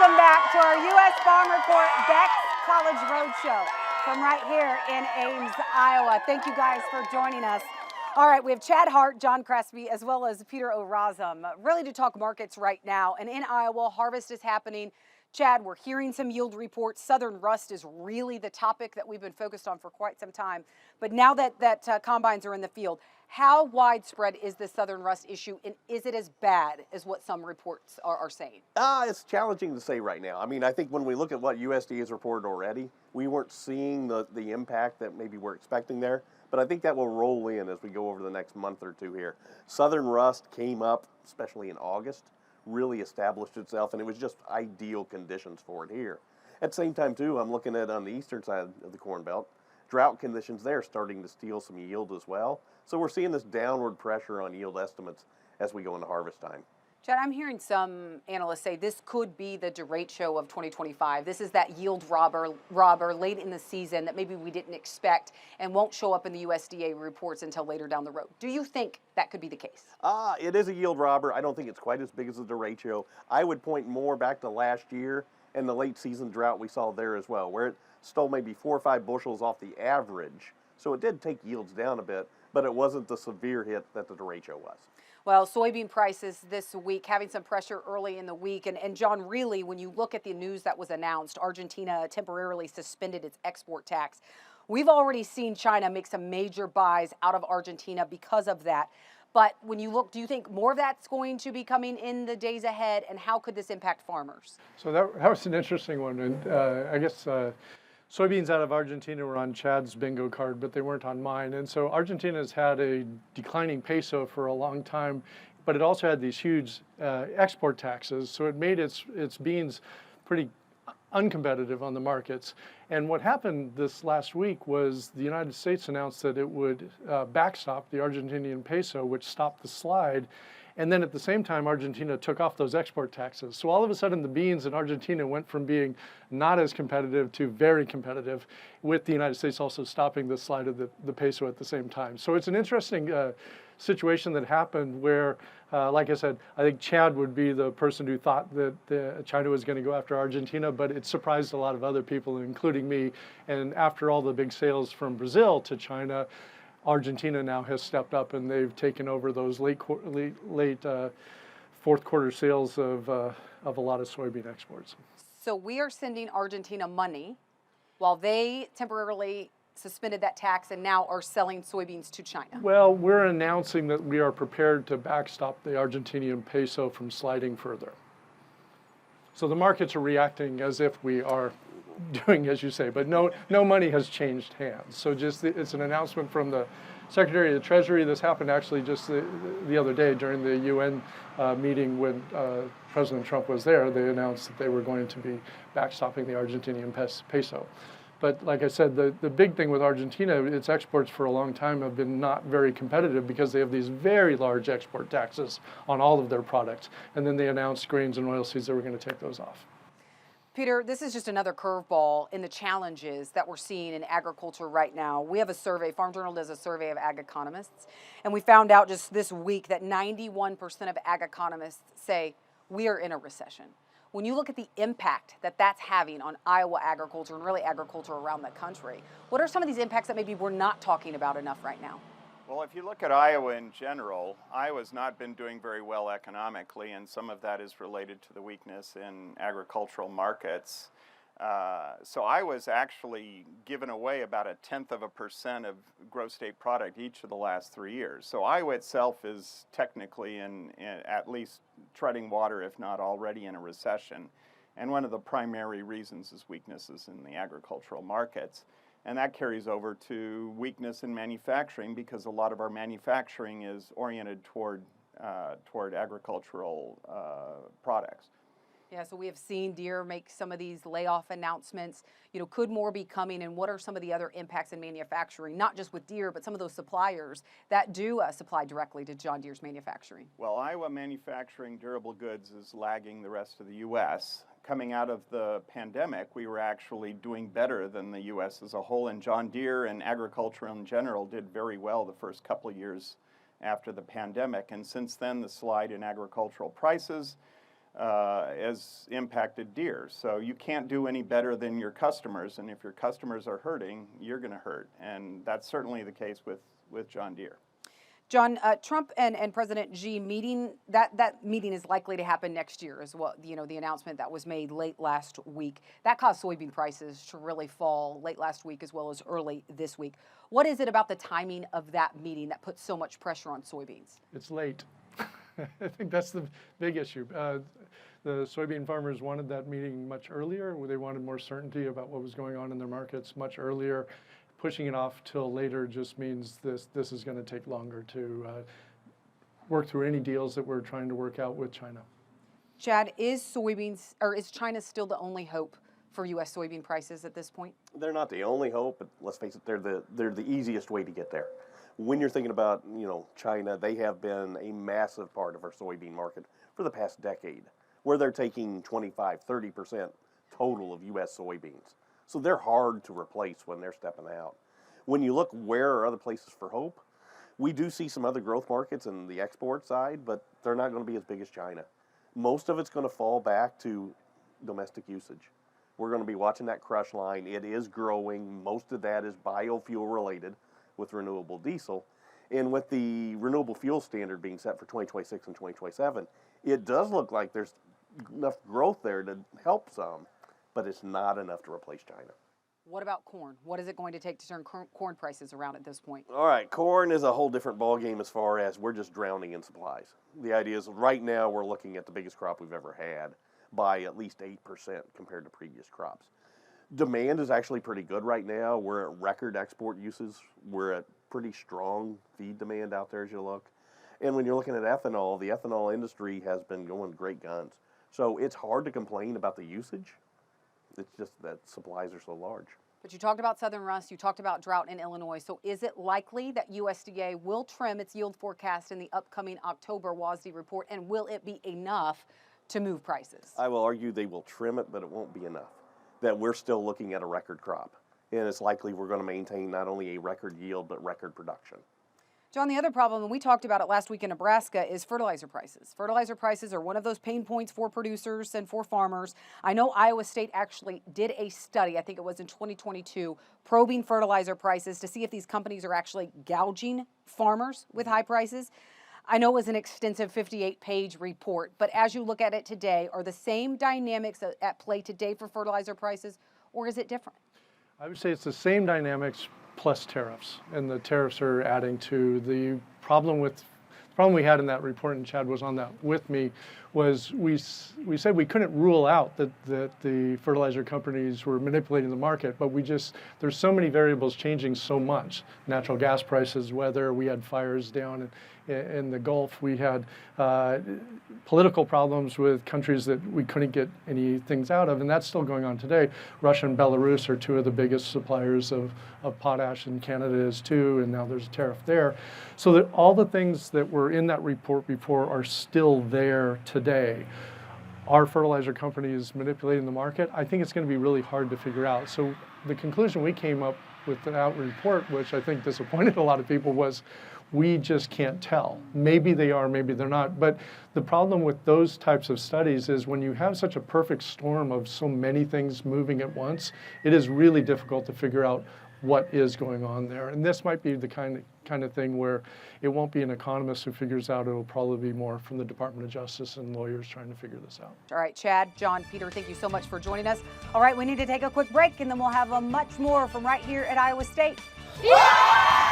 Welcome back to our U.S. Farm Report Beck's College Roadshow from right here in Ames, Iowa. Thank you guys for joining us. All right, we have Chad Hart, John Crespi, as well as Peter O'Razum, really to talk markets right now. And in Iowa, harvest is happening. Chad, we're hearing some yield reports. Southern rust is really the topic that we've been focused on for quite some time. But now that combines are in the field, how widespread is the southern rust issue, and is it as bad as what some reports are saying? It's challenging to say right now. I mean, I think when we look at what USDA has reported already, we weren't seeing the impact that maybe we're expecting there. But I think that will roll in as we go over the next month or two here. Southern rust came up, especially in August, really established itself, and it was just ideal conditions for it here. At the same time, too, I'm looking at on the eastern side of the Corn Belt, drought conditions there starting to steal some yield as well. So we're seeing this downward pressure on yield estimates as we go into harvest time. Chad, I'm hearing some analysts say this could be the derecho of 2025. This is that yield robber late in the season that maybe we didn't expect and won't show up in the USDA reports until later down the road. Do you think that could be the case? It is a yield robber. I don't think it's quite as big as the derecho. I would point more back to last year and the late season drought we saw there as well, where it stole maybe 4 or 5 bushels off the average. So it did take yields down a bit, but it wasn't the severe hit that the derecho was. Well, soybean prices this week having some pressure early in the week. And John, really, when you look at the news that was announced, Argentina temporarily suspended its export tax. We've already seen China make some major buys out of Argentina because of that. But when you look, do you think more of that's going to be coming in the days ahead? And how could this impact farmers? So that was an interesting one. And I guess soybeans out of Argentina were on Chad's bingo card, but they weren't on mine. And so Argentina has had a declining peso for a long time, but it also had these huge export taxes. So it made its beans pretty uncompetitive on the markets. And what happened this last week was the United States announced that it would backstop the Argentinian peso, which stopped the slide. And then at the same time, Argentina took off those export taxes. So all of a sudden, the beans in Argentina went from being not as competitive to very competitive, with the United States also stopping the slide of the peso at the same time. So it's an interesting situation that happened where, like I said, I think Chad would be the person who thought that China was going to go after Argentina, but it surprised a lot of other people, including me. And after all the big sales from Brazil to China, Argentina now has stepped up and they've taken over those late fourth quarter sales of a lot of soybean exports. So we are sending Argentina money while they temporarily suspended that tax and now are selling soybeans to China. Well, we're announcing that we are prepared to backstop the Argentinian peso from sliding further. So the markets are reacting as if we are doing as you say, but no money has changed hands. So just it's an announcement from the Secretary of the Treasury. This happened actually just the other day during the UN meeting when President Trump was there. They announced that they were going to be backstopping the Argentinian peso. But like I said, the big thing with Argentina, its exports for a long time have been not very competitive because they have these very large export taxes on all of their products. And then they announced grains and oilseeds that were going to take those off. Peter, this is just another curveball in the challenges that we're seeing in agriculture right now. We have a survey, Farm Journal does a survey of ag economists, and we found out just this week that 91% of ag economists say we are in a recession. When you look at the impact that that's having on Iowa agriculture and really agriculture around the country, what are some of these impacts that maybe we're not talking about enough right now? Well, if you look at Iowa in general, Iowa's not been doing very well economically, and some of that is related to the weakness in agricultural markets. So Iowa's actually given away about 0.1% of gross state product each of the last 3 years. So Iowa itself is technically in at least treading water, if not already in a recession. And one of the primary reasons is weaknesses in the agricultural markets. And that carries over to weakness in manufacturing because a lot of our manufacturing is oriented toward agricultural products. Yeah, so we have seen Deere make some of these layoff announcements. You know, could more be coming, and what are some of the other impacts in manufacturing, not just with Deere, but some of those suppliers that do supply directly to John Deere's manufacturing? Well, Iowa manufacturing durable goods is lagging the rest of the U.S. Coming out of the pandemic, we were actually doing better than the U.S. as a whole, and John Deere and agriculture in general did very well the first couple of years after the pandemic. And since then, the slide in agricultural prices, has impacted deer. So you can't do any better than your customers, and if your customers are hurting, you're going to hurt, and that's certainly the case with John Deere. John, Trump and President Xi meeting, that meeting is likely to happen next year as well. You know, the announcement that was made late last week, that caused soybean prices to really fall late last week as well as early this week. What is it about the timing of that meeting that puts so much pressure on soybeans? It's late. I think that's the big issue. The soybean farmers wanted that meeting much earlier. They wanted more certainty about what was going on in their markets much earlier. Pushing it off till later just means this is going to take longer to work through any deals that we're trying to work out with China. Chad, is China still the only hope for U.S. soybean prices at this point? They're not the only hope, but let's face it, they're the easiest way to get there. When you're thinking about, China, they have been a massive part of our soybean market for the past decade, where they're taking 25, 30% total of U.S. soybeans. So they're hard to replace when they're stepping out. When you look where are other places for hope, we do see some other growth markets in the export side, but they're not going to be as big as China. Most of it's going to fall back to domestic usage. We're going to be watching that crush line. It is growing. Most of that is biofuel related with renewable diesel. And with the renewable fuel standard being set for 2026 and 2027, it does look like there's enough growth there to help some, but it's not enough to replace China. What about corn? What is it going to take to turn corn prices around at this point? All right, corn is a whole different ballgame as far as we're just drowning in supplies. The idea is right now we're looking at the biggest crop we've ever had by at least 8% compared to previous crops. Demand is actually pretty good right now. We're at record export uses. We're at pretty strong feed demand out there as you look. And when you're looking at ethanol, the ethanol industry has been going great guns. So it's hard to complain about the usage. It's just that supplies are so large. But you talked about southern rust, you talked about drought in Illinois. So is it likely that USDA will trim its yield forecast in the upcoming October WASDE report, and will it be enough to move prices? I will argue they will trim it, but it won't be enough. That we're still looking at a record crop. And it's likely we're going to maintain not only a record yield, but record production. John, the other problem, and we talked about it last week in Nebraska, is fertilizer prices. Fertilizer prices are one of those pain points for producers and for farmers. I know Iowa State actually did a study, I think it was in 2022, probing fertilizer prices to see if these companies are actually gouging farmers with high prices. I know it was an extensive 58-page report, but as you look at it today, are the same dynamics at play today for fertilizer prices, or is it different? I would say it's the same dynamics plus tariffs, and the tariffs are adding to the problem. The problem we had in that report, and Chad was on that with me, was we said we couldn't rule out that the fertilizer companies were manipulating the market, but there's so many variables changing so much. Natural gas prices, weather, we had fires down in the Gulf, we had political problems with countries that we couldn't get any things out of, and that's still going on today. Russia and Belarus are two of the biggest suppliers of potash, and Canada is too, and now there's a tariff there. So that all the things that were in that report before are still there today. Are fertilizer companies manipulating the market? I think it's going to be really hard to figure out. So the conclusion we came up with that report, which I think disappointed a lot of people, was we just can't tell. Maybe they are, maybe they're not. But the problem with those types of studies is when you have such a perfect storm of so many things moving at once, it is really difficult to figure out what is going on there. And this might be the kind of thing where it won't be an economist who figures out. It will probably be more from the Department of Justice and lawyers trying to figure this out. All right, Chad, John, Peter, thank you so much for joining us. All right, we need to take a quick break, and then we'll have much more from right here at Iowa State. Yeah!